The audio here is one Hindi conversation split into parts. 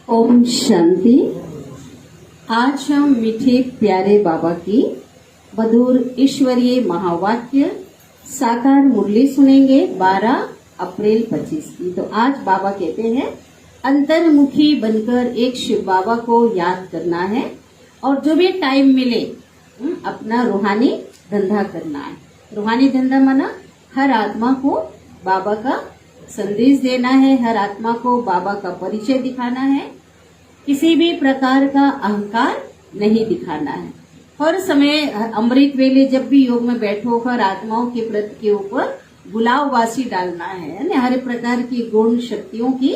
ओम शांति। आज हम मीठे प्यारे बाबा की मधुर ईश्वरीय महावाक्य साकार मुरली सुनेंगे 12 अप्रैल 25 की। तो आज बाबा कहते हैं अंतर्मुखी बनकर एक शिव बाबा को याद करना है और जो भी टाइम मिले अपना रूहानी धंधा करना है। रूहानी धंधा माना हर आत्मा को बाबा का संदेश देना है, हर आत्मा को बाबा का परिचय दिखाना है, किसी भी प्रकार का अहंकार नहीं दिखाना है। हर समय अमृत वेले जब भी योग में बैठो हर आत्माओं के प्रति के ऊपर गुलाब वासी डालना है ना, हर प्रकार की गुण शक्तियों की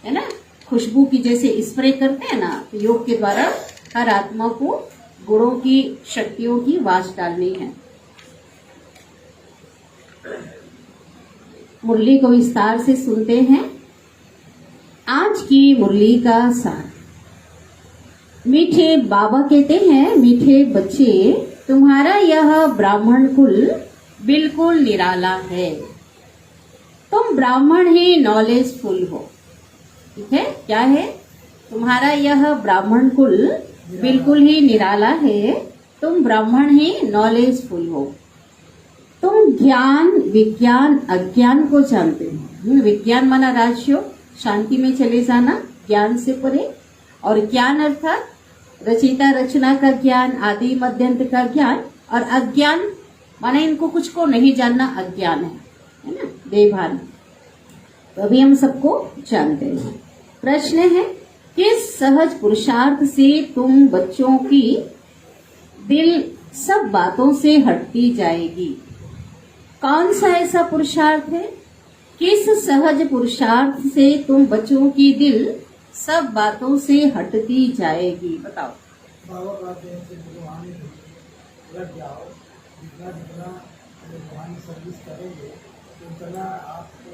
है ना, खुशबू की जैसे स्प्रे करते हैं ना, तो योग के द्वारा हर आत्मा को गुणों की शक्तियों की वास डालनी है। मुरली को विस्तार से सुनते हैं। आज की मुरली का सार। मीठे बाबा कहते हैं, मीठे बच्चे, तुम्हारा यह ब्राह्मण कुल बिल्कुल निराला है। तुम ब्राह्मण ही नॉलेजफुल हो। ठीक है, क्या है? तुम्हारा यह ब्राह्मण कुल बिल्कुल ही निराला है। तुम ब्राह्मण ही नॉलेजफुल हो। तुम ज्ञान विज्ञान अज्ञान को जानते हो। विज्ञान माना राजयोग, शांति में चले जाना, ज्ञान से परे, और ज्ञान अर्थात रचयिता रचना का ज्ञान, आदि मध्यंत का ज्ञान, और अज्ञान माना इनको कुछ को नहीं जानना अज्ञान है ना, बेभान। तो अभी हम सबको जानते हैं। प्रश्न है, किस सहज पुरुषार्थ से तुम बच्चों की दिल सब बातों से हटती जाएगी? कौन सा ऐसा पुरुषार्थ है? किस सहज पुरुषार्थ से तुम बच्चों की दिल सब बातों से हटती जाएगी? बताओ। बाबा कहते हैं कि रूहानी लग जाओ, जितना जितना रूहानी सर्विस करेंगे उतना आपको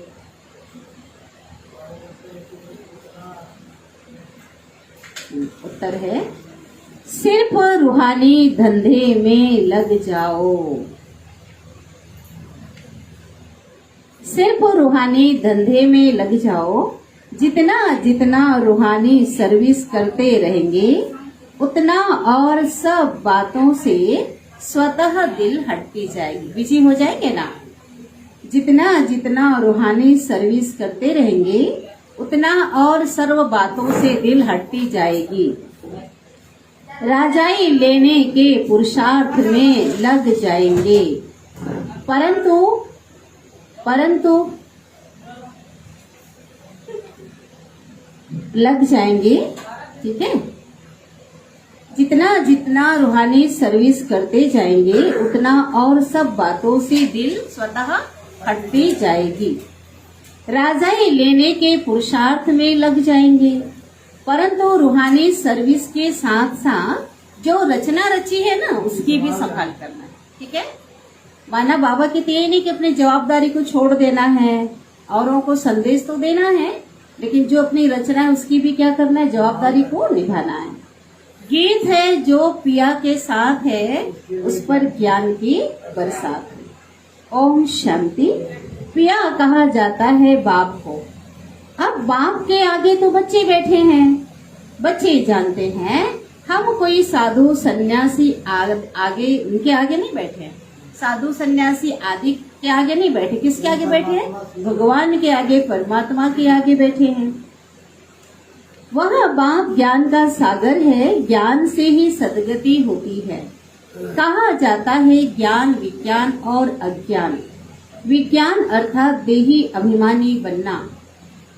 उत्तर है सिर्फ रूहानी धंधे में लग जाओ। सिर्फ रूहानी धंधे में लग जाओ। जितना जितना रूहानी सर्विस करते रहेंगे उतना और सब बातों से स्वतः दिल हटती जाएगी, बिजी हो जाएंगे ना। जितना जितना रूहानी सर्विस करते रहेंगे उतना और सर्व बातों से दिल हटती जाएगी। राजाई लेने के पुरुषार्थ में लग जाएंगे, परंतु लग जाएंगे। ठीक है, जितना जितना रूहानी सर्विस करते जाएंगे उतना और सब बातों से दिल स्वतः हटती जाएगी। राजाई लेने के पुरुषार्थ में लग जाएंगे, परंतु रूहानी सर्विस के साथ साथ जो रचना रची है ना उसकी भी संभाल करना है। ठीक है, माना बाबा कहते हैं नहीं कि अपनी जवाबदारी को छोड़ देना है, औरों को संदेश तो देना है, लेकिन जो अपनी रचना है उसकी भी क्या करना है, जवाबदारी को निभाना है। गीत है जो पिया के साथ है उस पर ज्ञान की बरसात है। ओम शांति। पिया कहा जाता है बाप को। अब बाप के आगे तो बच्चे बैठे हैं। बच्चे जानते हैं हम कोई साधु सन्यासी आगे उनके आगे नहीं बैठे। साधु सन्यासी आदि के आगे नहीं बैठे। किसके आगे बैठे हैं? भगवान के आगे, परमात्मा के आगे बैठे हैं। वह बाप ज्ञान का सागर है, ज्ञान से ही सदगति होती है। कहा जाता है ज्ञान विज्ञान और अज्ञान। विज्ञान अर्थात देही अभिमानी बनना,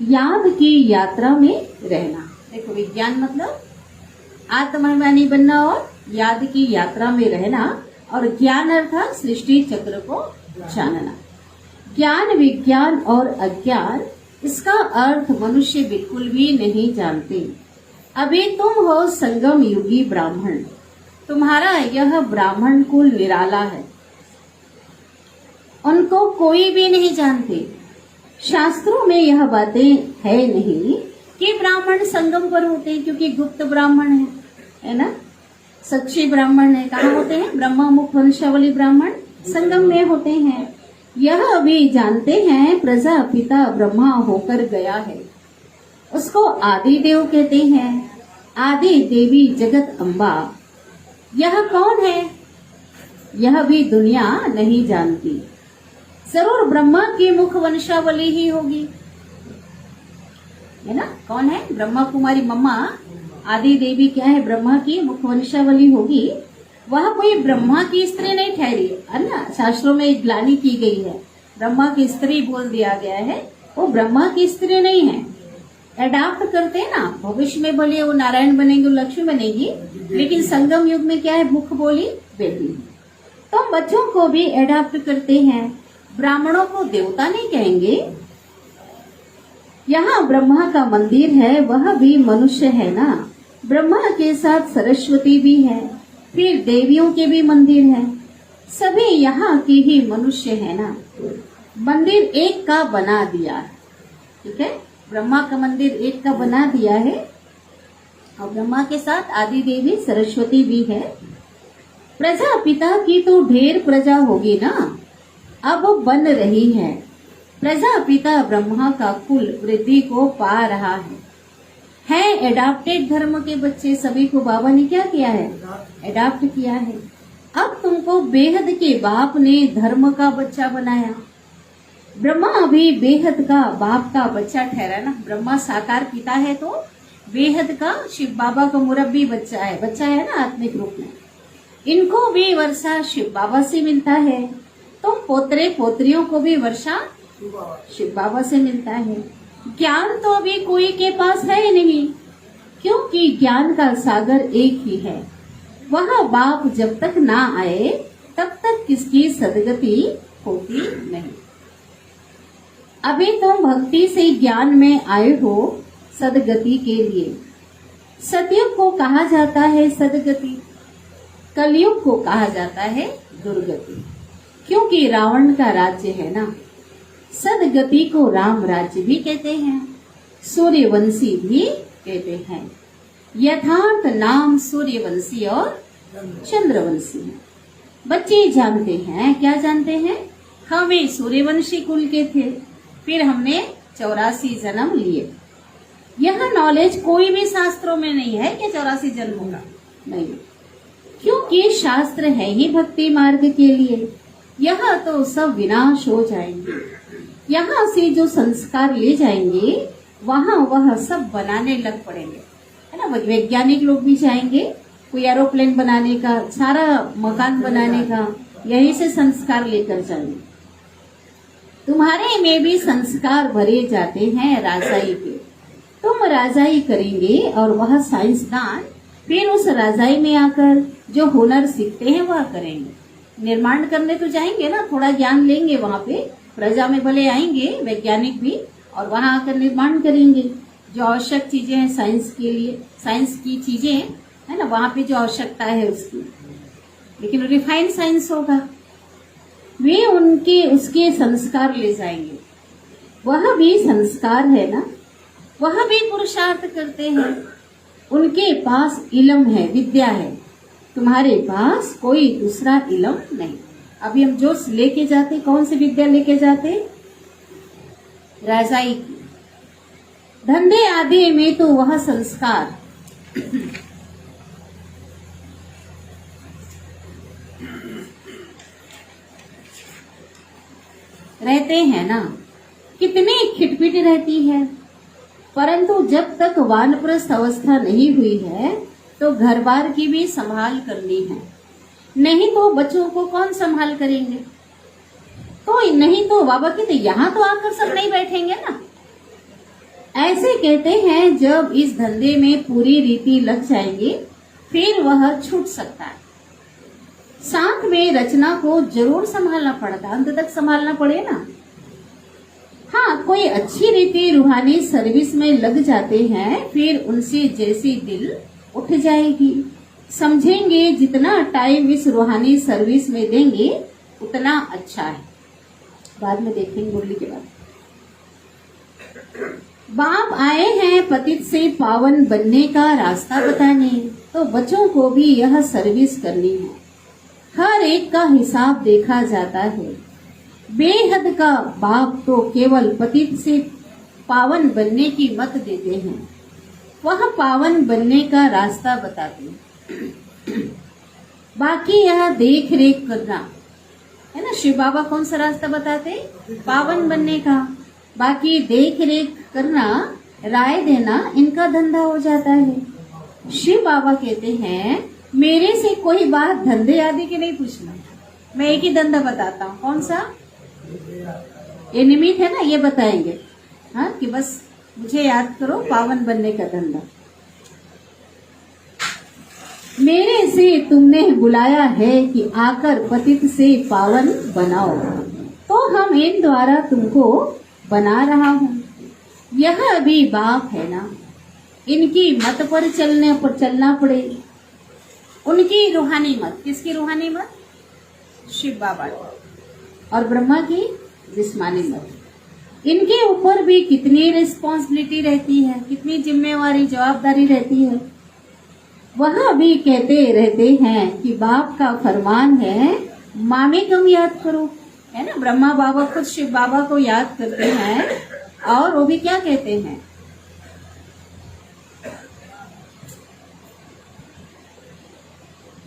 याद की यात्रा में रहना। देखो, विज्ञान मतलब आत्माभिमानी बनना और याद की यात्रा में रहना, और ज्ञान अर्थात सृष्टि चक्र को जानना। ज्ञान विज्ञान और अज्ञान, इसका अर्थ मनुष्य बिल्कुल भी नहीं जानते। अभी तुम हो संगम युगी ब्राह्मण। तुम्हारा यह ब्राह्मण कुल निराला है, उनको कोई भी नहीं जानते। शास्त्रों में यह बातें है नहीं कि ब्राह्मण संगम पर होते हैं, क्योंकि गुप्त ब्राह्मण है ना, सच्चे ब्राह्मण है। कहाँ होते हैं? ब्रह्मा मुख वंशावली ब्राह्मण संगम में होते हैं। यह भी जानते हैं प्रजापिता ब्रह्मा होकर गया है उसको आदि देव कहते हैं। आदि देवी जगत अम्बा, यह कौन है यह भी दुनिया नहीं जानती। जरूर ब्रह्मा की मुख वंशावली ही होगी, है ना। कौन है? ब्रह्मा कुमारी मम्मा आदि देवी क्या है? ब्रह्मा की मुख वंशावली होगी। वह कोई ब्रह्मा की स्त्री नहीं ठहरी, है ना। शास्त्रों में एक ग्लानि की गई है, ब्रह्मा की स्त्री बोल दिया गया है, वो ब्रह्मा की स्त्री नहीं है। एडाप्ट करते हैं ना, भविष्य में बोलिए वो नारायण बनेंगे, लक्ष्मी बनेगी, लेकिन संगम युग में क्या है? मुख बोली बेटी। तो बच्चों को भी एडाप्ट करते हैं। ब्राह्मणों को देवता नहीं कहेंगे। यहाँ ब्रह्मा का मंदिर है, वह भी मनुष्य है ना। ब्रह्मा के साथ सरस्वती भी है, फिर देवियों के भी मंदिर है, सभी यहाँ के ही मनुष्य है ना। मंदिर एक का बना दिया है, ठीक है। ब्रह्मा का मंदिर एक का बना दिया है, और ब्रह्मा के साथ आदि देवी सरस्वती भी है। प्रजापिता की तो ढेर प्रजा होगी ना, अब बन रही है। प्रजापिता ब्रह्मा का कुल वृद्धि को पा रहा है एडाप्टेड धर्म के बच्चे सभी को बाबा ने क्या किया है? एडाप्ट किया है। अब तुमको बेहद के बाप ने धर्म का बच्चा बनाया। ब्रह्मा भी बेहद का बाप का बच्चा ठहरा ना। ब्रह्मा साकार पिता है तो बेहद का शिव बाबा का मुरब्बी बच्चा है ना आत्मिक रूप में। इनको भी वर्षा शिव बाबा से मिलता है, तो पोतरे पोतरियों को भी वर्षा शिव बाबा से मिलता है। ज्ञान तो अभी कोई के पास है ही नहीं, क्योंकि ज्ञान का सागर एक ही है। वह बाप जब तक ना आए तब तक किसकी सदगति होती नहीं। अभी तुम भक्ति से ज्ञान में आए हो सदगति के लिए। सतयुग को कहा जाता है सदगति, कलयुग को कहा जाता है दुर्गति, क्योंकि रावण का राज्य है ना। सदगति को राम राज्य भी कहते हैं, सूर्यवंशी भी कहते हैं। यथार्थ नाम सूर्यवंशी और चंद्रवंशी है। बच्चे जानते हैं, क्या जानते हैं? हमें सूर्यवंशी कुल के थे, फिर हमने 84 जन्म लिए। यह नॉलेज कोई भी शास्त्रों में नहीं है कि 84 जन्म होगा, नहीं, क्योंकि शास्त्र है ही भक्ति मार्ग के लिए। यह तो सब विनाश हो जाएंगे। यहाँ से जो संस्कार ले जाएंगे वहाँ वह सब बनाने लग पड़ेंगे, है ना। वैज्ञानिक लोग भी जाएंगे, कोई एरोप्लेन बनाने का, सारा मकान बनाने का, यही से संस्कार लेकर जाएंगे। तुम्हारे में भी संस्कार भरे जाते हैं राजाई के। तुम राजाई करेंगे और वह साइंसदान फिर उस राजाई में आकर जो हुनर सीखते हैं वह करेंगे। निर्माण करने तो जाएंगे ना, थोड़ा ज्ञान लेंगे वहाँ पे, प्रजा में भले आएंगे वैज्ञानिक भी, और वहाँ आकर निर्माण करेंगे जो आवश्यक चीजें हैं साइंस के लिए, साइंस की चीजें है ना, वहाँ पे जो आवश्यकता है उसकी, लेकिन रिफाइंड साइंस होगा। वे उनके उसके संस्कार ले जाएंगे। वह भी संस्कार है ना, वह भी पुरुषार्थ करते हैं। उनके पास इल्म है, विद्या है, तुम्हारे पास कोई दूसरा इल्म नहीं। अभी हम जो लेके जाते, कौन सी विद्या लेके जाते? राजाई की। धंधे आदि में तो वह संस्कार रहते हैं ना। कितनी खिटपिट रहती है, परंतु जब तक वानप्रस्थ अवस्था नहीं हुई है तो घर बार की भी संभाल करनी है, नहीं तो बच्चों को कौन संभाल करेंगे। तो नहीं तो बाबा कहते यहाँ तो आकर सब नहीं बैठेंगे ना। ऐसे कहते हैं जब इस धंधे में पूरी रीति लग जाएंगे फिर वह छूट सकता है। साथ में रचना को जरूर संभालना पड़ता, अंत तक संभालना पड़े ना। हाँ, कोई अच्छी रीति रूहानी सर्विस में लग जाते हैं, फिर उनसे जैसी दिल उठ जाएगी। समझेंगे जितना टाइम इस रूहानी सर्विस में देंगे उतना अच्छा है। बाद में देखेंगे मुरली के बाद। बाप आए हैं पतित से पावन बनने का रास्ता बताने, तो बच्चों को भी यह सर्विस करनी है। हर एक का हिसाब देखा जाता है। बेहद का बाप तो केवल पतित से पावन बनने की मत देते हैं, वह पावन बनने का रास्ता बताते हैं। बाकी यह देख रेख करना है ना, शिव बाबा कौन सा रास्ता बताते? पावन बनने का। बाकी देख रेख करना, राय देना, इनका धंधा हो जाता है। शिव बाबा कहते हैं मेरे से कोई बात धंधे आदि की नहीं पूछना, मैं एक ही धंधा बताता हूँ। कौन सा? ये निमित्त है ना, ये बताएंगे। हाँ, कि बस मुझे याद करो, पावन बनने का धंधा। मेरे से तुमने बुलाया है कि आकर पतित से पावन बनाओ, तो हम इन द्वारा तुमको बना रहा हूँ। यह अभी बाप है ना, इनकी मत पर चलना पड़े। उनकी रूहानी मत, किसकी रूहानी मत? शिव बाबा की। और ब्रह्मा की जिस्मानी मत। इनके ऊपर भी कितनी रिस्पॉन्सिबिलिटी रहती है, कितनी जिम्मेवारी, जवाबदारी रहती है। वह भी कहते रहते हैं कि बाप का फरमान है मामे कम याद करो, है ना। ब्रह्मा बाबा खुद शिव बाबा को याद करते हैं, और वो भी क्या कहते हैं?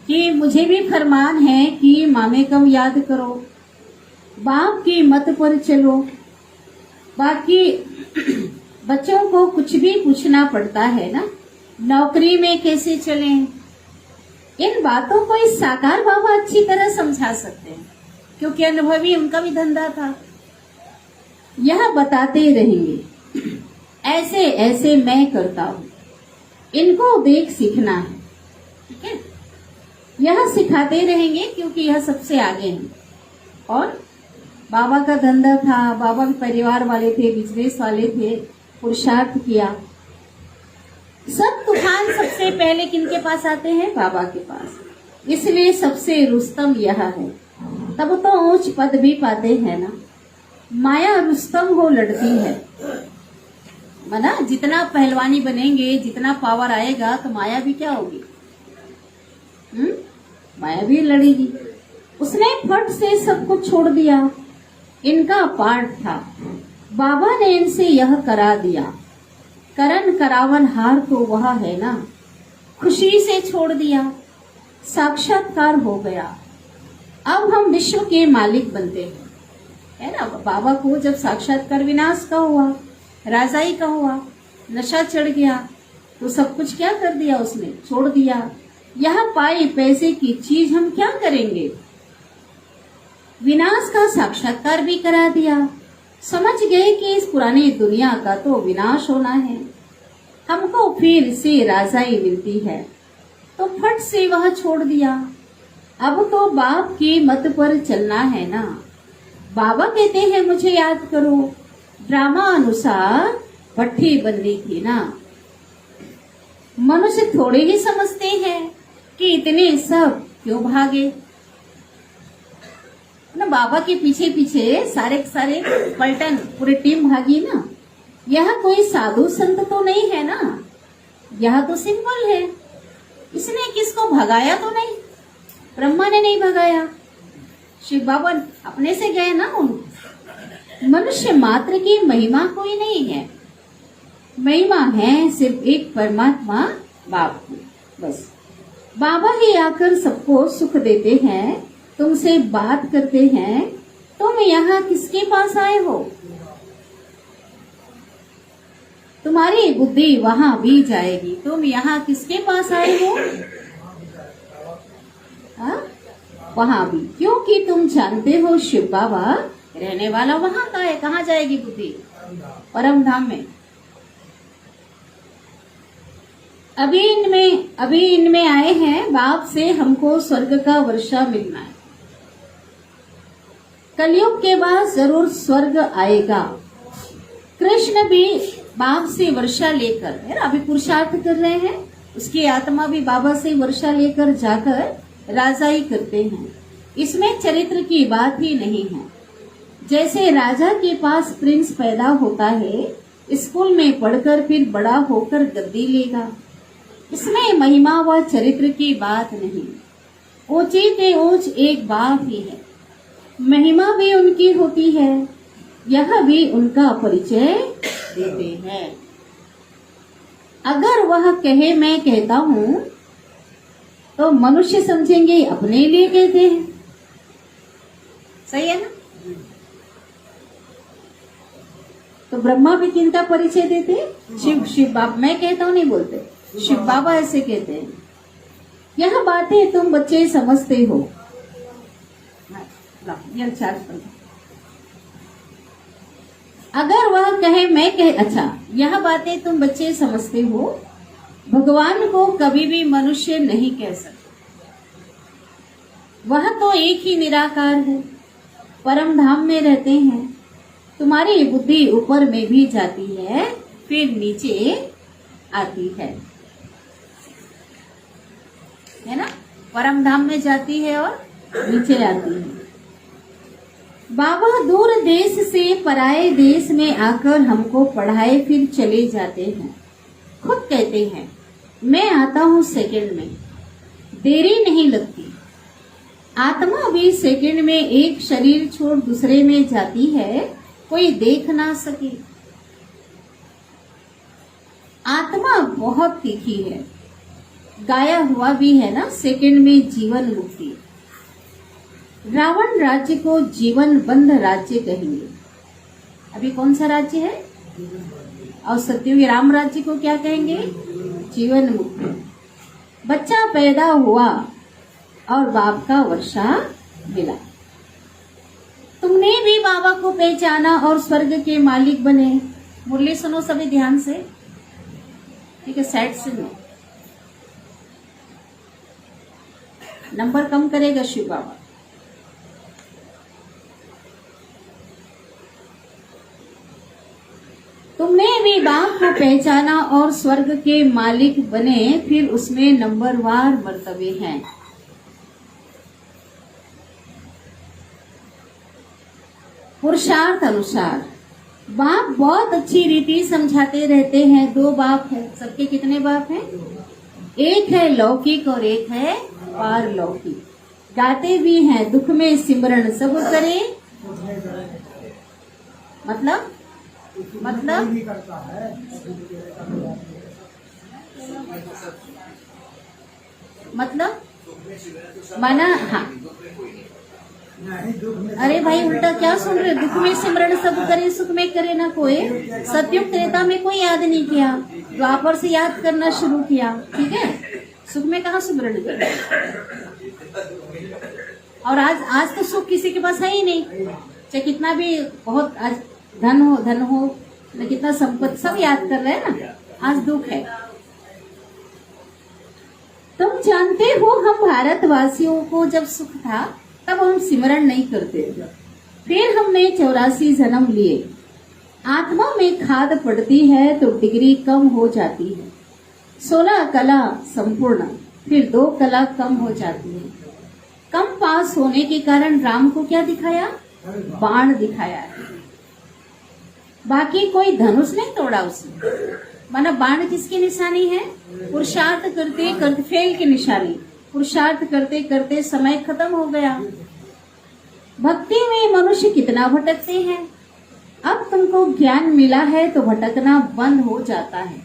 कि मुझे भी फरमान है कि मामे कम याद करो, बाप की मत पर चलो। बाकी बच्चों को कुछ भी पूछना पड़ता है ना, नौकरी में कैसे चलें, इन बातों को इस साकार बाबा अच्छी तरह समझा सकते हैं, क्योंकि अनुभवी उनका भी धंधा था। यह बताते रहेंगे ऐसे ऐसे मैं करता हूँ, इनको देख सीखना है, ठीक है। यह सिखाते रहेंगे क्योंकि यह सबसे आगे है। और बाबा का धंधा था, बाबा भी परिवार वाले थे, बिजनेस वाले थे, पुरुषार्थ किया। सब तूफान सबसे पहले किनके पास आते हैं? बाबा के पास। इसलिए सबसे रुस्तम यह है, तब तो ऊंच पद भी पाते हैं ना। माया रुस्तम हो लड़ती है, मना जितना पहलवानी बनेंगे, जितना पावर आएगा, तो माया भी क्या होगी? माया भी लड़ेगी। उसने फट से सब कुछ छोड़ दिया, इनका पार्ट था। बाबा ने इनसे यह करा दिया, करण करावन हार तो वह है ना, खुशी से छोड़ दिया, साक्षात्कार हो गया। अब हम विश्व के मालिक बनते हैं, है ना। बाबा को जब साक्षात्कार विनाश का हुआ, राजाई का हुआ, नशा चढ़ गया, तो सब कुछ क्या कर दिया उसने? छोड़ दिया। यह पाई पैसे की चीज हम क्या करेंगे? विनाश का साक्षात्कार भी करा दिया। समझ गए कि इस पुरानी दुनिया का तो विनाश होना है, हमको फिर से राजाई मिलती है, तो फट से वह छोड़ दिया। अब तो बाप की मत पर चलना है ना। बाबा कहते हैं मुझे याद करो, ड्रामा अनुसार भट्टी बननी थी ना। मनुष्य थोड़े ही समझते हैं कि इतने सब क्यों भागे ना। बाबा के पीछे पीछे सारे सारे पलटन पूरी टीम भागी ना। यह कोई साधु संत तो नहीं है ना, यह तो सिंपल है। इसने किसको भगाया तो नहीं, ब्रह्मा ने नहीं भगाया, शिव बाबा अपने से गए ना। उन मनुष्य मात्र की महिमा कोई नहीं है, महिमा है सिर्फ एक परमात्मा बाप की, बस। बाबा ही आकर सबको सुख देते हैं, तुमसे बात करते हैं। तुम यहाँ किसके पास आए हो? तुम्हारी बुद्धि वहां भी जाएगी। तुम यहाँ किसके पास आए हो? वहां भी, क्योंकि तुम जानते हो शिव बाबा रहने वाला वहां का है। कहाँ जाएगी बुद्धि? परम धाम में। अभी इनमें आए हैं, बाप से हमको स्वर्ग का वर्षा मिलना है। कलयुग के बाद जरूर स्वर्ग आएगा। कृष्ण भी बाप से वर्षा लेकर, है ना, अभी पुरुषार्थ कर रहे हैं, उसकी आत्मा भी बाबा से वर्षा लेकर जाकर राजाई करते हैं। इसमें चरित्र की बात ही नहीं है। जैसे राजा के पास प्रिंस पैदा होता है, स्कूल में पढ़कर फिर बड़ा होकर गद्दी लेगा, इसमें महिमा व चरित्र की बात नहीं। ऊंची के ऊंच एक बाप ही है, महिमा भी उनकी होती है। यह भी उनका परिचय देते हैं। अगर वह कहे मैं कहता हूं तो मनुष्य समझेंगे अपने लिए कहते हैं। सही है ना? तो ब्रह्मा भी किनका परिचय देते हैं? शिव बाबा। मैं कहता हूं नहीं बोलते, शिव बाबा ऐसे कहते हैं। यह बातें तुम बच्चे समझते हो। अगर वह कहे मैं कह अच्छा, यह बातें तुम बच्चे समझते हो, भगवान को कभी भी मनुष्य नहीं कह सकते। वह तो एक ही निराकार है, परम धाम में रहते हैं। तुम्हारी बुद्धि ऊपर में भी जाती है, फिर नीचे आती है ना? परम धाम में जाती है और नीचे आती है। बाबा दूर देश से पराए देश में आकर हमको पढ़ाए फिर चले जाते हैं। खुद कहते हैं मैं आता हूँ सेकंड में, देरी नहीं लगती। आत्मा भी सेकंड में एक शरीर छोड़ दूसरे में जाती है, कोई देख ना सके। आत्मा बहुत तीखी है, गाया हुआ भी है ना, सेकंड में जीवन मुक्ति। रावण राज्य को जीवन बंद राज्य कहेंगे। अभी कौन सा राज्य है? और सत्ययुग राम राज्य को क्या कहेंगे? जीवन मुक्ति। बच्चा पैदा हुआ और बाप का वर्षा मिला। तुमने भी बाबा को पहचाना और स्वर्ग के मालिक बने। मुरली सुनो सभी ध्यान से, ठीक है? साइड से लो, नंबर कम करेगा शिव बाबा। तुमने भी बाप को पहचाना और स्वर्ग के मालिक बने, फिर उसमें नंबरवार मर्तबे हैं। पुरुषार्थ अनुसार बाप बहुत अच्छी रीति समझाते रहते हैं। दो बाप है, सबके कितने बाप हैं? एक है लौकिक और एक है पारलौकिक। गाते भी हैं दुख में सिमरण सब करे, मतलब माना। हाँ, अरे भाई उल्टा क्या सुन रहे? दुख में सिमरण सब करे, सुख में करे ना कोई। सतयुग त्रेता में कोई याद नहीं किया, द्वापर से याद करना शुरू किया, ठीक है? सुख में कहाँ सिमरण करे? और आज तो सुख किसी के पास है ही नहीं। चाहे कितना भी बहुत आज धन हो न कितना संपत्ति, सब याद कर रहे हैं ना, आज दुख है। तुम जानते हो हम भारतवासियों को जब सुख था तब हम सिमरण नहीं करते थे। फिर हमने 84 जन्म लिए। आत्मा में खाद पड़ती है तो डिग्री कम हो जाती है। 16 कला संपूर्ण, फिर 2 कला कम हो जाती है। कम पास होने के कारण राम को क्या दिखाया? बाण दिखाया है। बाकी कोई धनुष नहीं तोड़ा उसने। माना बाण किसकी निशानी है? पुरुषार्थ करते करते फेल की निशानी। पुरुषार्थ करते करते समय खत्म हो गया। भक्ति में मनुष्य कितना भटकते हैं। अब तुमको ज्ञान मिला है तो भटकना बंद हो जाता है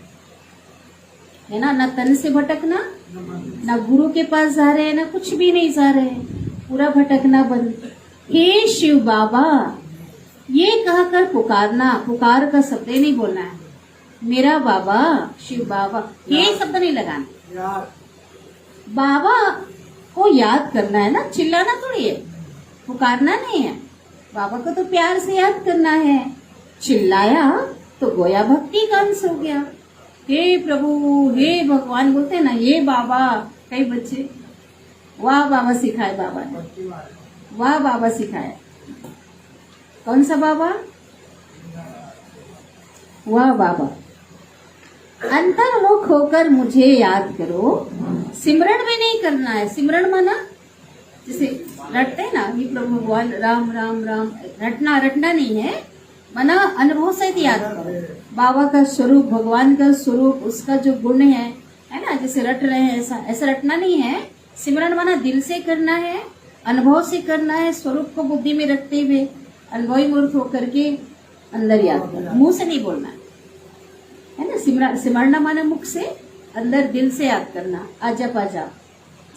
ना? न तन से भटकना, न गुरु के पास जा रहे हैं, न कुछ भी नहीं जा रहे हैं, पूरा भटकना बंद। हे शिव बाबा, ये कहकर पुकारना, पुकार का शब्द नहीं बोलना है। मेरा बाबा शिव बाबा, ये शब्द नहीं लगाना। बाबा को याद करना है ना, चिल्लाना थोड़ी है, पुकारना नहीं है। बाबा को तो प्यार से याद करना है। चिल्लाया तो गोया भक्ति का अंश हो गया। हे प्रभु, हे भगवान बोलते हैं ना, ये बाबा। कई बच्चे वाह बाबा सिखाए, बाबा ने वाह बाबा सिखाए। कौन सा बाबा? वाह बाबा। अंतर्मुख होकर मुझे याद करो। सिमरण भी नहीं करना है। सिमरण माना जैसे रटते हैं ना, ये प्रभु भगवान राम राम राम, रटना नहीं है। माना अनुभव से याद करो बाबा का स्वरूप, भगवान का स्वरूप, उसका जो गुण है ना, जैसे रट रहे हैं ऐसा रटना नहीं है। सिमरण माना दिल से करना है, अनुभव से करना है, स्वरूप को बुद्धि में रखते हुए अनुभवी मूर्त होकर के अंदर याद करना, मुंह से नहीं बोलना। सिमरना माने मुख से, अंदर दिल से याद करना, अजप अजाप।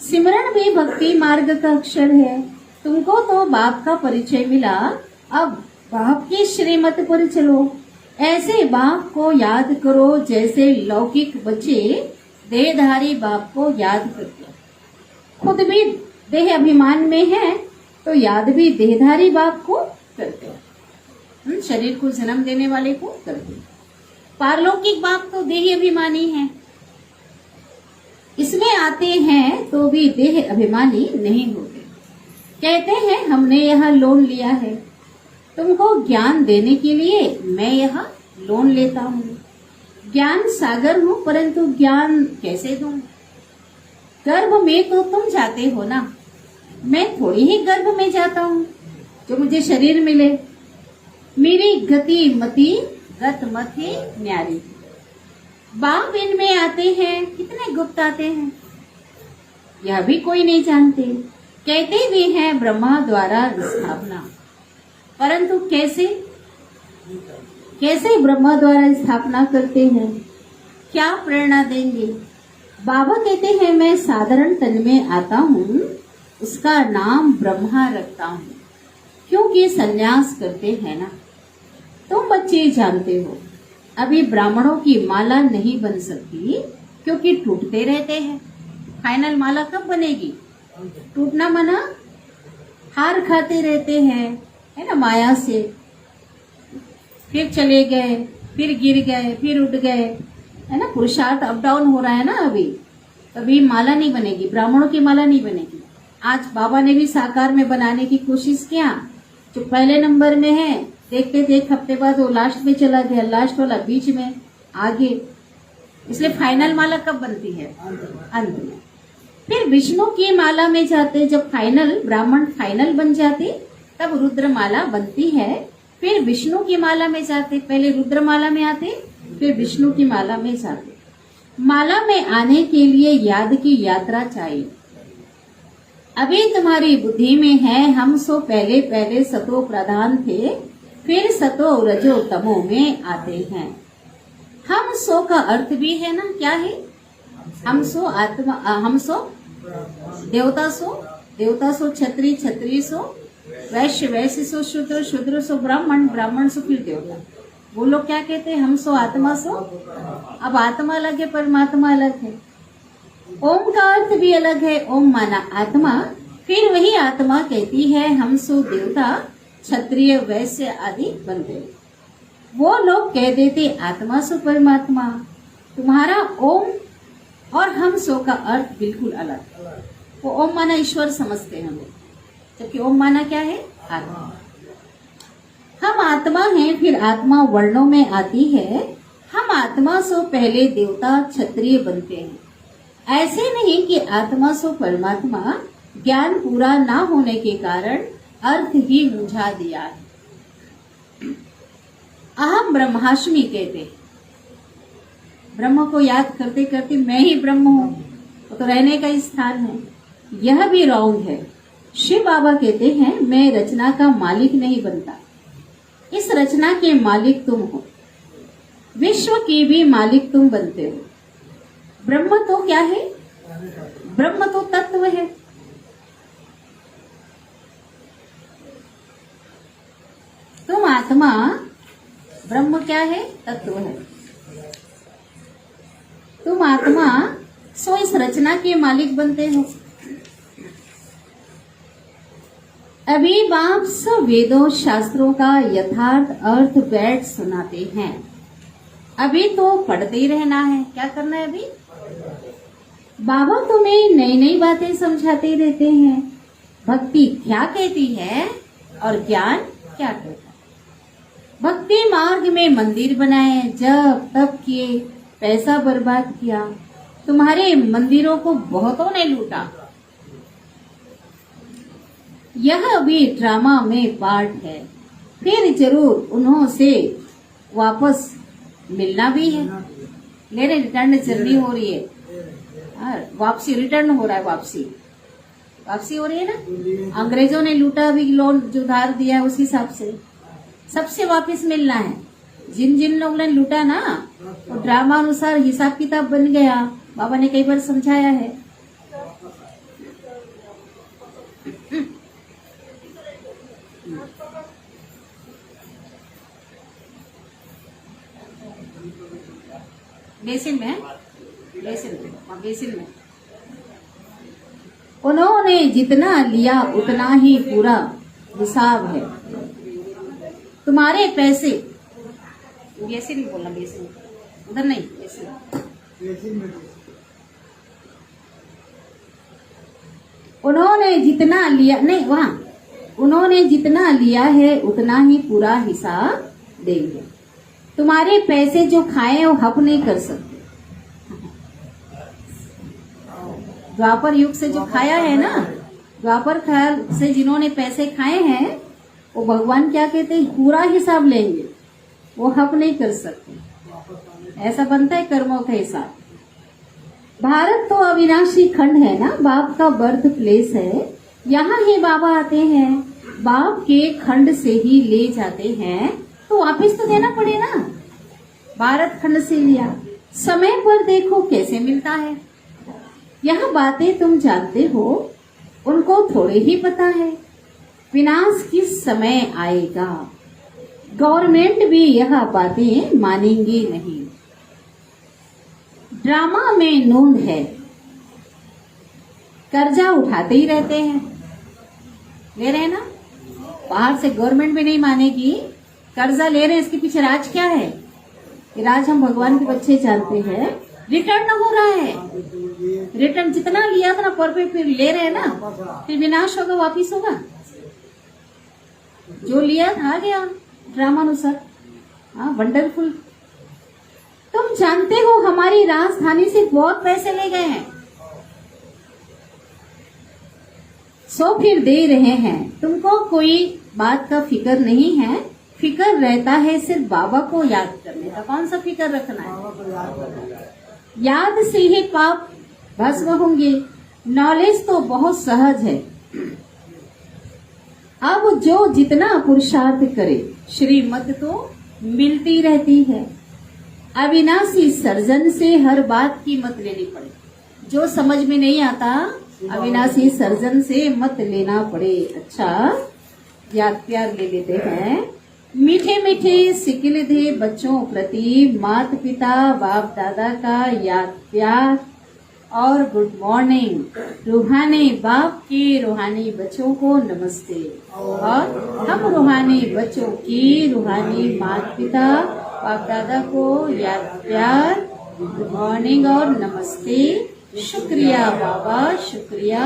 सिमरन भी भक्ति मार्ग का अक्षर है। तुमको तो बाप का परिचय मिला, अब बाप की श्रीमत पर चलो। ऐसे बाप को याद करो जैसे लौकिक बच्चे देहधारी बाप को याद करते। खुद भी देह अभिमान में है तो याद भी देहधारी बाप को करते हैं, शरीर को जन्म देने वाले को करते हैं। पारलौकिक बाप तो देह अभिमानी है, इसमें आते हैं तो भी देह अभिमानी नहीं होते। कहते हैं हमने यह लोन लिया है, तुमको ज्ञान देने के लिए मैं यह लोन लेता हूँ। ज्ञान सागर हूँ, परंतु ज्ञान कैसे दूं? गर्भ में तो तुम जाते हो ना, मैं थोड़ी ही गर्भ में जाता हूँ जो मुझे शरीर मिले। मेरी गति मति गत मति न्यारी। बाप इनमें आते हैं, कितने गुप्त आते हैं यह भी कोई नहीं जानते। कहते भी हैं ब्रह्मा द्वारा स्थापना, परंतु कैसे कैसे ब्रह्मा द्वारा स्थापना करते हैं, क्या प्रेरणा देंगे? बाबा कहते हैं मैं साधारण तन में आता हूँ, उसका नाम ब्रह्मा रखता हूँ, क्योंकि संन्यास करते हैं ना। तुम बच्चे जानते हो अभी ब्राह्मणों की माला नहीं बन सकती क्योंकि टूटते रहते हैं। फाइनल माला कब बनेगी? टूटना मना, हार खाते रहते हैं, है ना, माया से। फिर चले गए, फिर गिर गए, फिर उठ गए, है ना, पुरुषार्थ अप डाउन हो रहा है ना। अभी माला नहीं बनेगी, ब्राह्मणों की माला नहीं बनेगी। आज बाबा ने भी साकार में बनाने की कोशिश किया, जो पहले नंबर में है देखते थे, एक हफ्ते बाद वो लास्ट में चला गया, लास्ट वाला बीच में, आगे। इसलिए फाइनल माला कब बनती है? अंत में। फिर विष्णु की माला में जाते, जब फाइनल ब्राह्मण फाइनल बन जाते तब रुद्र माला बनती है। फिर विष्णु की माला में जाते, पहले रुद्र माला में आते, फिर विष्णु की माला में जाते। माला में आने के लिए याद की यात्रा चाहिए। अभी तुम्हारी बुद्धि में है हम सो पहले पहले सतो प्रधान थे, फिर सतो रजो तमो में आते हैं। हम सो का अर्थ भी है ना, क्या है? हम सो आत्मा, हम सो देवता सो, देवता सो क्षत्रिय, क्षत्रिय सो वैश्य, वैश्य सो शूद्र, शूद्र सो ब्राह्मण, ब्राह्मण सो फिर देवता। वो लोग क्या कहते हैं? हम सो आत्मा सो। अब आत्मा अलग है, परमात्मा अलग है। ओम का अर्थ भी अलग है, ओम माना आत्मा, फिर वही आत्मा कहती है हम सो देवता, क्षत्रिय, वैश्य आदि बनते। वो लोग कह देते आत्मा सो परमात्मा। तुम्हारा ओम और हम सो का अर्थ बिल्कुल अलग। वो ओम माना ईश्वर समझते हैं हम, जबकि ओम माना क्या है? आत्मा। हम आत्मा हैं, फिर आत्मा वर्णों में आती है। हम आत्मा सो पहले देवता क्षत्रिय बनते हैं। ऐसे नहीं कि आत्मा सो परमात्मा, ज्ञान पूरा ना होने के कारण अर्थ ही मुझा दिया है। अहम ब्रह्माष्टमी कहते हैं, ब्रह्म को याद करते करते मैं ही ब्रह्म हूँ, वो तो रहने का स्थान है। यह भी रॉन्ग है। शिव बाबा कहते हैं मैं रचना का मालिक नहीं बनता, इस रचना के मालिक तुम हो, विश्व की भी मालिक तुम बनते हो। ब्रह्म तो क्या है? ब्रह्म तो तत्व है। तुम आत्मा, ब्रह्म क्या है? तत्व है। तुम आत्मा सो इस रचना के मालिक बनते हो। अभी बाप सब वेदों शास्त्रों का यथार्थ अर्थ बैठ सुनाते हैं। अभी तो पढ़ते ही रहना है। क्या करना है अभी? बाबा तुम्हें नई नई बातें समझाते रहते हैं। भक्ति क्या कहती है और ज्ञान क्या कहता है। भक्ति मार्ग में मंदिर बनाए, जब तब किए, पैसा बर्बाद किया। तुम्हारे मंदिरों को बहुतों ने लूटा। यह भी ड्रामा में पार्ट है। फिर जरूर उन्हों से वापस मिलना भी है। मेरे रिटर्न जर्नी हो रही है, वापसी रिटर्न हो रहा है, वापसी हो रही है ना। अंग्रेजों ने लूटा भी, लोन जो उधार दिया है उस हिसाब से सबसे वापस मिलना है। जिन जिन लोगों ने लूटा ना, वो ड्रामा अनुसार हिसाब किताब बन गया। बाबा ने कई बार समझाया है। बेसिन में, बेसिन में उन्होंने जितना लिया उतना ही पूरा हिसाब है। तुम्हारे पैसे, बेसिन में बोलना, बेसिन उधर नहीं, बेसिन। उन्होंने जितना लिया, नहीं वहां, उन्होंने जितना लिया है उतना ही पूरा हिसाब देंगे। तुम्हारे पैसे जो खाए वो हक नहीं कर सकते। द्वापर युग से जो खाया है ना, द्वापर काल से जिन्होंने पैसे खाए हैं, वो भगवान क्या कहते हैं, पूरा हिसाब लेंगे, वो हक नहीं कर सकते। ऐसा बनता है कर्मों का हिसाब। भारत तो अविनाशी खंड है ना, बाप का बर्थ प्लेस है। यहाँ ही बाबा आते हैं, बाप के खंड से ही ले जाते हैं, तो वापिस तो देना पड़े ना। भारत खंड से लिया, समय पर देखो कैसे मिलता है। यह बातें तुम जानते हो, उनको थोड़े ही पता है विनाश किस समय आएगा। गवर्नमेंट भी यह बातें मानेंगी नहीं। ड्रामा में नूंद है, कर्जा उठाते ही रहते हैं, ले रहे हैं ना। बाहर से गवर्नमेंट भी नहीं मानेगी, कर्जा ले रहे हैं। इसके पीछे राज क्या है? राज हम भगवान के बच्चे जानते हैं। रिटर्न हो रहा है, रिटर्न जितना लिया था ना पर पे फिर ले रहे हैं ना, फिर विनाश होगा, वापिस होगा। जो लिया था गया ड्रामानुसार। हाँ, वंडरफुल। तुम जानते हो हमारी राजधानी से बहुत पैसे ले गए हैं, सो फिर दे रहे हैं। तुमको कोई बात का फिक्र नहीं है, फिक्र रहता है सिर्फ बाबा को याद करने का। कौन सा फिक्र रखना है? याद से ही पाप भस्म होंगे। नॉलेज तो बहुत सहज है। अब जो जितना पुरुषार्थ करे, श्रीमत तो मिलती रहती है। अविनाशी सर्जन से हर बात की मत लेनी पड़े। जो समझ में नहीं आता, अविनाशी सर्जन से मत लेना पड़े। अच्छा, याद प्यार ले लेते हैं। मीठे मीठे सिकिलधे बच्चों प्रति माता पिता बाप दादा का याद प्यार और गुड मॉर्निंग। रूहानी बाप के रूहानी बच्चों को नमस्ते, और हम रूहानी बच्चों की रूहानी माता पिता बाप दादा को याद प्यार, गुड मॉर्निंग और नमस्ते। शुक्रिया बाबा, शुक्रिया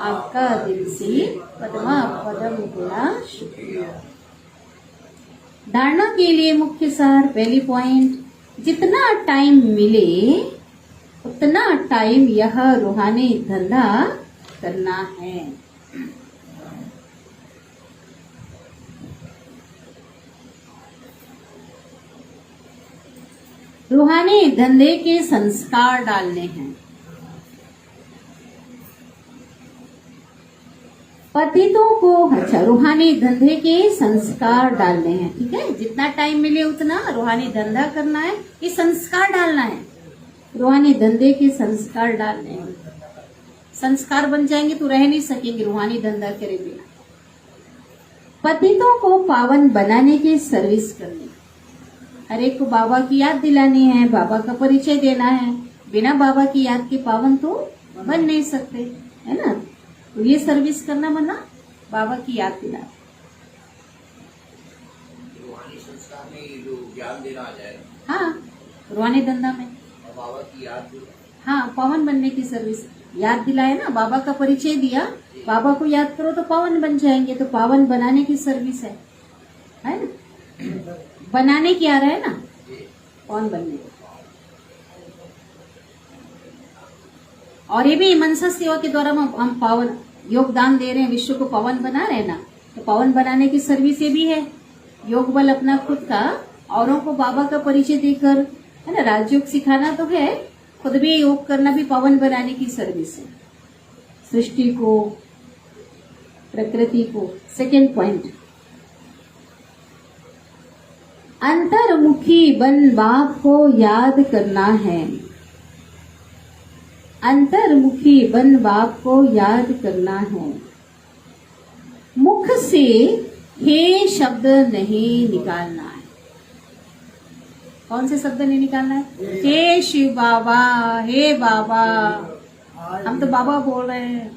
आपका दिल से पद्मा पदम गुना शुक्रिया। धारणा के लिए मुख्य सार, पहली पॉइंट, जितना टाइम मिले उतना टाइम यह रूहानी धंधा करना है। रूहानी धंधे के संस्कार डालने हैं। पतितों को, अच्छा, रूहानी धंधे के संस्कार डालने हैं। ठीक है, जितना टाइम मिले उतना रूहानी धंधा करना है, ये संस्कार डालना है। रूहानी धंधे के संस्कार डालने हैं। संस्कार बन जाएंगे तो रह नहीं सकेंगे रूहानी धंधा करे बिना। पतितों को पावन बनाने की सर्विस करनी, हर एक को बाबा की याद दिलानी है, बाबा का परिचय देना है। बिना बाबा की याद के पावन तो बन नहीं सकते, है ना। तो ये सर्विस करना बना बाबा की याद दिला। रूहानी संस्कार में जो ज्ञान देना आ जाए, हाँ, रूहानी धंधा में और बाबा की याद, हाँ, पावन बनने की सर्विस। याद दिलाए ना, बाबा का परिचय दिया, बाबा को याद करो तो पावन बन जाएंगे। तो पावन बनाने की सर्विस है ना। बनाने की आ रहा है ना, पावन बनने को। और ये भी मनसा सेवा के द्वारा हम पावन योगदान दे रहे हैं, विश्व को पावन बना रहे हैं ना। तो पावन बनाने की सर्विस ये भी है। योग बल अपना खुद का, औरों को बाबा का परिचय देकर, है ना, राजयोग सिखाना तो है, खुद भी योग करना भी पावन बनाने की सर्विस है। सृष्टि को, प्रकृति को। सेकेंड पॉइंट, अंतर्मुखी बन बाप को याद करना है। अंतर्मुखी बन बाप को याद करना है। मुख से हे शब्द नहीं निकालना है। कौन से शब्द नहीं निकालना है? हे शिव बाबा, हे बाबा। हम तो बाबा बोल रहे हैं,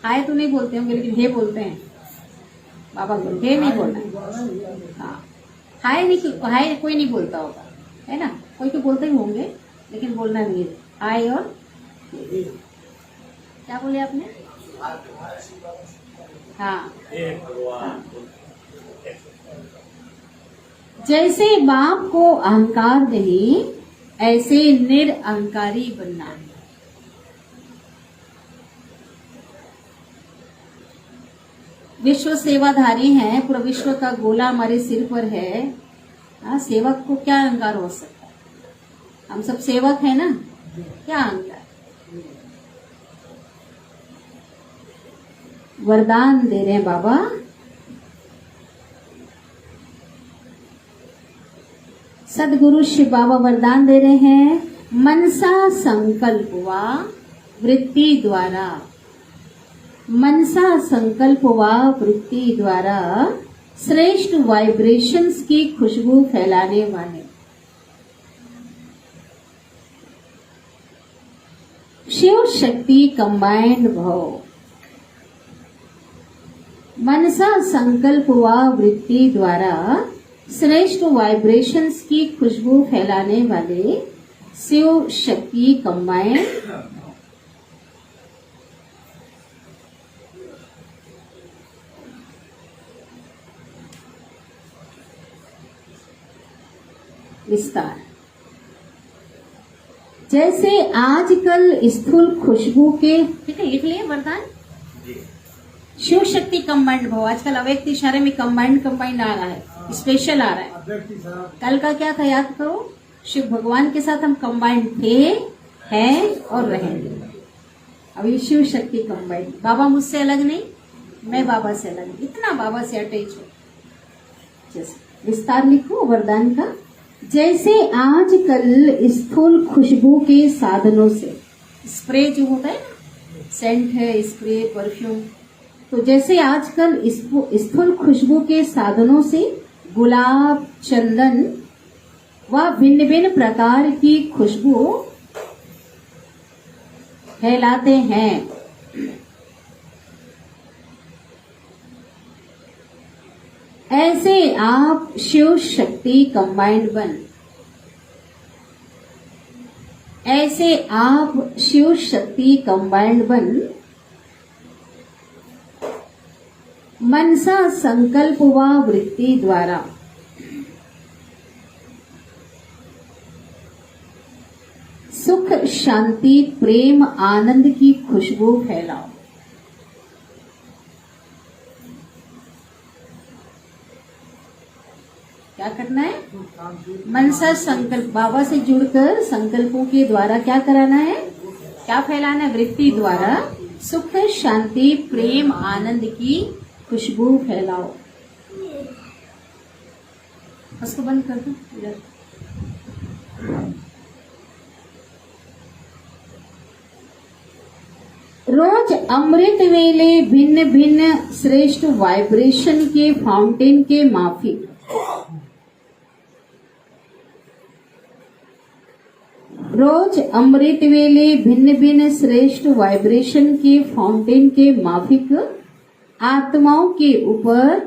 हाय तो नहीं बोलते होंगे लेकिन हे बोलते हैं। बाबा बोल, हे नहीं बोलना है। हाँ, हाय नहीं, हाय कोई नहीं बोलता होगा, है ना? कोई तो बोलते ही होंगे लेकिन बोलना नहीं है। हाय और क्या बोले आपने? हाँ, जैसे बाप को अहंकार नहीं, ऐसे निरअहंकारी बनना है। विश्व सेवाधारी हैं, पूरा विश्व का गोला हमारे सिर पर है। हाँ, सेवक को क्या अहंकार हो सकता है? हम सब सेवक हैं ना, क्या अहंकार? वरदान दे रहे हैं बाबा। सदगुरु शिव बाबा वरदान दे रहे हैं, मनसा संकल्प वा वृत्ति द्वारा, मनसा संकल्प वा वृत्ति द्वारा श्रेष्ठ वाइब्रेशंस की खुशबू फैलाने वाले शिव शक्ति कंबाइंड भव। मनसा संकल्प व वृत्ति द्वारा श्रेष्ठ वाइब्रेशंस की खुशबू फैलाने वाले शिव शक्ति कंबाइंड विस्तार। जैसे आजकल स्थूल खुशबू के, ठीक है, लिख लिए वरदान। शिव शक्ति कंबाइंड भाव, आजकल अव्यक्त इशारे में कंबाइंड आ रहा है, स्पेशल आ रहा है। कल का क्या था याद करो, शिव भगवान के साथ हम कंबाइंड थे, हैं और रहेंगे। अभी शिव शक्ति कंबाइंड, बाबा मुझसे अलग नहीं, मैं बाबा से अलग नहीं, इतना बाबा से अटैच हो। जैसे विस्तार लिखो वरदान का। जैसे आजकल स्थूल खुशबू के साधनों से, स्प्रे जो होता है ना, सेंट है, स्प्रे, परफ्यूम, तो जैसे आजकल स्थूल खुशबू के साधनों से गुलाब, चंदन व भिन्न भिन्न प्रकार की खुशबू फैलाते हैं, ऐसे आप शिव शक्ति कंबाइंड बन, ऐसे आप शिव शक्ति कंबाइंड बन मनसा संकल्प व वृत्ति द्वारा सुख, शांति, प्रेम, आनंद की खुशबू फैलाओ। क्या करना है? मनसा संकल्प, बाबा से जुड़कर संकल्पों के द्वारा क्या कराना है? क्या फैलाना है? वृत्ति द्वारा सुख, शांति, प्रेम, आनंद की खुशबू फैलाओ। उसको बंद कर दो इधर। रोज अमृत वेले भिन्न भिन्न श्रेष्ठ वाइब्रेशन के फाउंटेन के माफिक रोज अमृत वेले भिन्न भिन्न श्रेष्ठ वाइब्रेशन के फाउंटेन के माफिक आत्माओं के ऊपर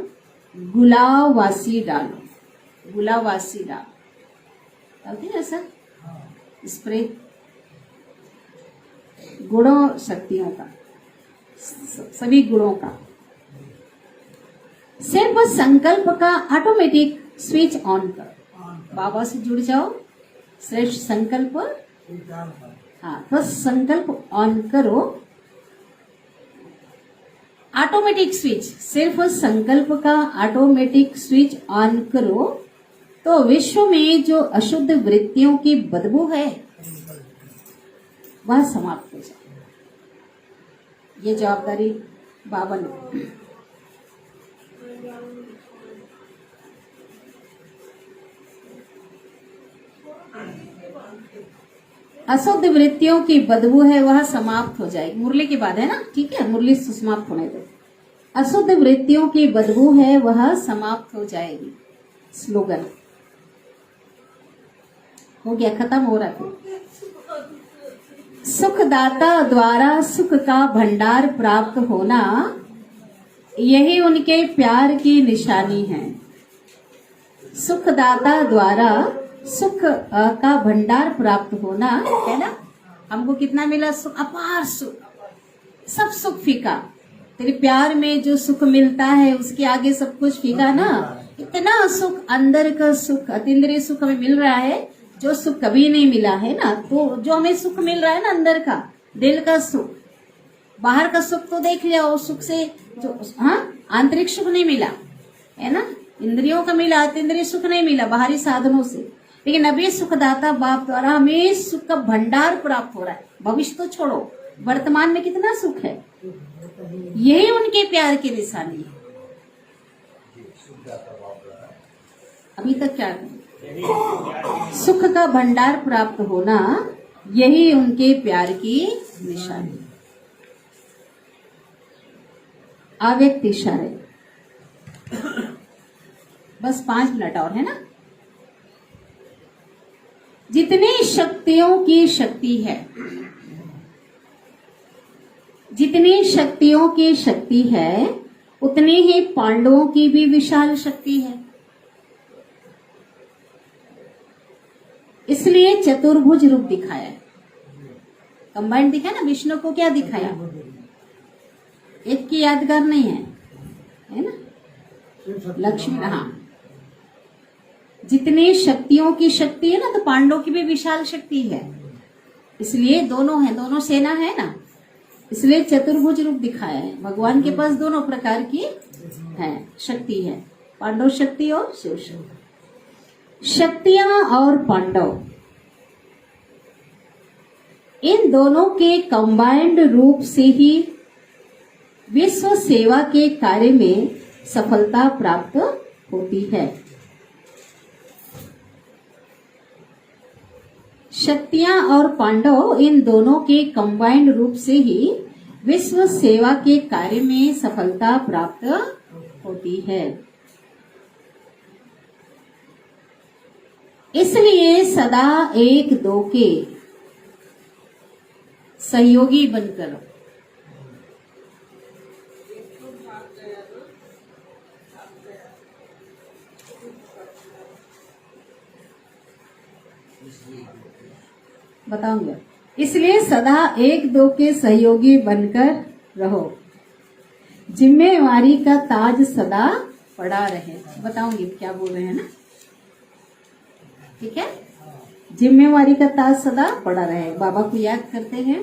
गुलावासी डालो। गुलावासी डालते हैं सर, स्प्रे गुणों शक्तियों का, सभी गुणों का। सिर्फ संकल्प का ऑटोमेटिक स्विच ऑन करो। बाबा से जुड़ जाओ, श्रेष्ठ संकल्प, हाँ, बस संकल्प ऑन करो, ऑटोमेटिक स्विच, सिर्फ संकल्प का ऑटोमेटिक स्विच ऑन करो तो विश्व में जो अशुद्ध वृत्तियों की बदबू है वह समाप्त हो जाए। ये जवाबदारी बाबा ने। अशुद्ध वृत्तियों की बदबू है वह समाप्त हो जाएगी। मुरली के बाद है ना, ठीक है, मुरली समाप्त होने दो। अशुद्ध वृत्तियों की बदबू है वह समाप्त हो जाएगी। स्लोगन हो गया, खत्म हो रहा है। सुखदाता द्वारा सुख का भंडार प्राप्त होना, यही उनके प्यार की निशानी है। सुखदाता द्वारा सुख का भंडार प्राप्त होना है ना। हमको कितना मिला? सुख, अपार सुख, सब सुख फीका। तेरे प्यार में जो सुख मिलता है उसके आगे सब कुछ फीका ना। इतना सुख, अंदर का सुख, अतीन्द्रिय सुख हमें मिल रहा है, जो सुख कभी नहीं मिला है ना। तो जो हमें सुख मिल रहा है ना, अंदर का, दिल का सुख, बाहर का सुख तो देख लिया, उस सुख से जो, हाँ, आंतरिक सुख नहीं मिला है ना, इंद्रियों का मिला, अतीन्द्रिय सुख नहीं मिला बाहरी साधनों से। लेकिन अभी सुखदाता बाप द्वारा हमें सुख का भंडार प्राप्त हो रहा है। भविष्य तो छोड़ो, वर्तमान में कितना सुख है, यही उनके प्यार की निशानी है। अभी तक क्या करें? सुख का भंडार प्राप्त होना, यही उनके प्यार की निशानी है। अव्यक्त इशारे, बस 5 मिनट और है ना। जितनी शक्तियों की शक्ति है, जितनी शक्तियों की शक्ति है, उतनी ही पांडवों की भी विशाल शक्ति है। इसलिए चतुर्भुज रूप दिखाया है, कंबाइंड दिखाया ना। विष्णु को क्या दिखाया? एक की यादगार नहीं है ना, लक्ष्मी। हाँ, जितनी शक्तियों की शक्ति है ना, तो पांडवों की भी विशाल शक्ति है। इसलिए दोनों है, दोनों सेना है ना, इसलिए चतुर्भुज रूप दिखाया है। भगवान के पास दोनों प्रकार की है शक्ति है, पांडव शक्ति और शिव शक्ति। शक्तियां और पांडव, इन दोनों के कंबाइंड रूप से ही विश्व सेवा के कार्य में सफलता प्राप्त होती है। शक्तियां और पांडव, इन दोनों के कंबाइंड रूप से ही विश्व सेवा के कार्य में सफलता प्राप्त होती है। इसलिए सदा एक दो के सहयोगी बनकर बताऊंगा। इसलिए सदा एक दो के सहयोगी बनकर रहो, जिम्मेवारी का ताज सदा पड़ा रहे। बताऊंगी क्या बोल रहे हैं ना, ठीक है। जिम्मेवारी का ताज सदा पड़ा रहे। बाबा को याद करते हैं।